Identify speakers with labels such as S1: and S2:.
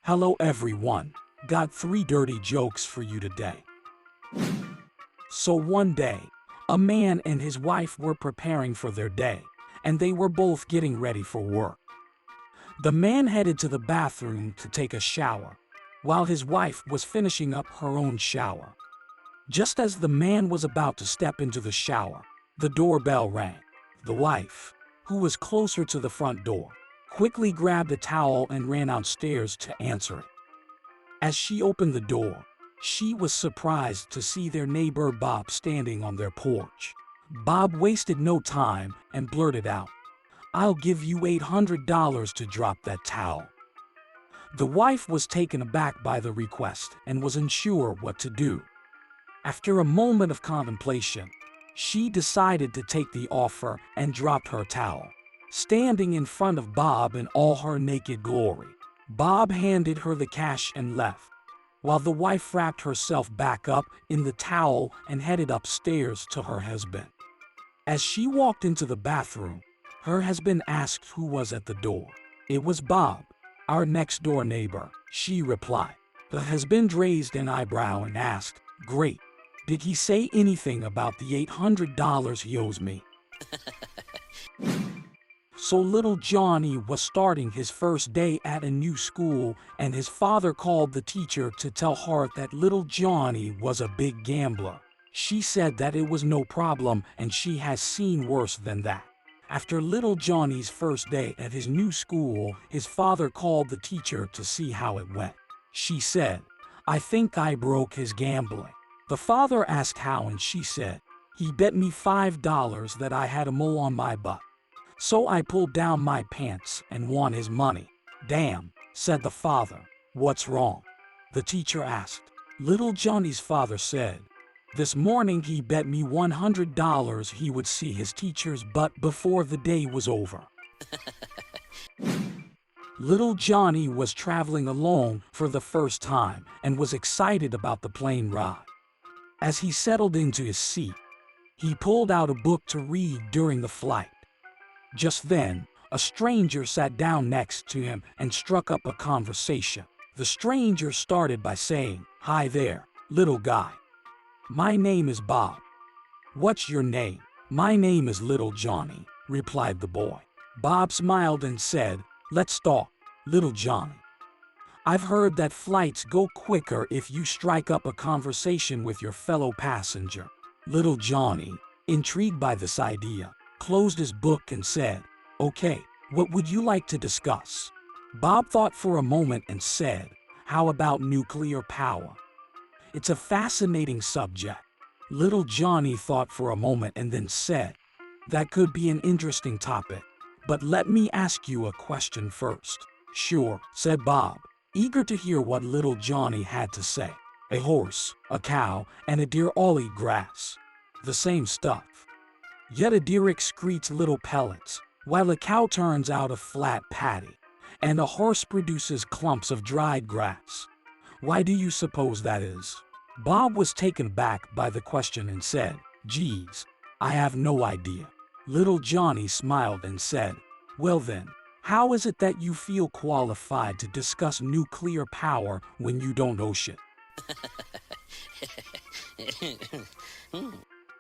S1: Hello everyone. Got 3 dirty jokes for you today. So one day, a man and his wife were preparing for their day, and they were both getting ready for work. The man headed to the bathroom to take a shower, while his wife was finishing up her own shower. Just as the man was about to step into the shower, the doorbell rang. The wife, who was closer to the front door, quickly grabbed a towel and ran downstairs to answer it. As she opened the door, she was surprised to see their neighbor Bob standing on their porch. Bob wasted no time and blurted out, "I'll give you $800 to drop that towel." The wife was taken aback by the request and was unsure what to do. After a moment of contemplation, she decided to take the offer and dropped her towel. Standing in front of Bob in all her naked glory, Bob handed her the cash and left, while the wife wrapped herself back up in the towel and headed upstairs to her husband. As she walked into the bathroom, her husband asked who was at the door. "It was Bob, our next-door neighbor," she replied. The husband raised an eyebrow and asked, "Great. Did he say anything about the $800 he owes me?" So little Johnny was starting his first day at a new school, and his father called the teacher to tell her that little Johnny was a big gambler. She said that it was no problem and she has seen worse than that. After little Johnny's first day at his new school, his father called the teacher to see how it went. She said, "I think I broke his gambling." The father asked how, and she said, "He bet me $5 that I had a mole on my butt. So I pulled down my pants and won his money." "Damn," said the father. "What's wrong?" the teacher asked. Little Johnny's father said, "This morning he bet me $100 he would see his teacher's butt before the day was over." Little Johnny was traveling alone for the first time and was excited about the plane ride. As he settled into his seat, he pulled out a book to read during the flight. Just then, a stranger sat down next to him and struck up a conversation. The stranger started by saying, "Hi there, little guy. My name is Bob. What's your name?" "My name is Little Johnny," replied the boy. Bob smiled and said, "Let's talk, Little Johnny. I've heard that flights go quicker if you strike up a conversation with your fellow passenger." Little Johnny, intrigued by this idea, closed his book and said, "Okay, what would you like to discuss?" Bob thought for a moment and said, "How about nuclear power? It's a fascinating subject." Little Johnny thought for a moment and then said, "That could be an interesting topic, but let me ask you a question first." "Sure," said Bob, eager to hear what little Johnny had to say. "A horse, a cow, and a deer all eat grass. The same stuff. Yet a deer excretes little pellets, while a cow turns out a flat patty, and a horse produces clumps of dried grass. Why do you suppose that is?" Bob was taken aback by the question and said, "Geez, I have no idea." Little Johnny smiled and said, "Well then, how is it that you feel qualified to discuss nuclear power when you don't know shit?"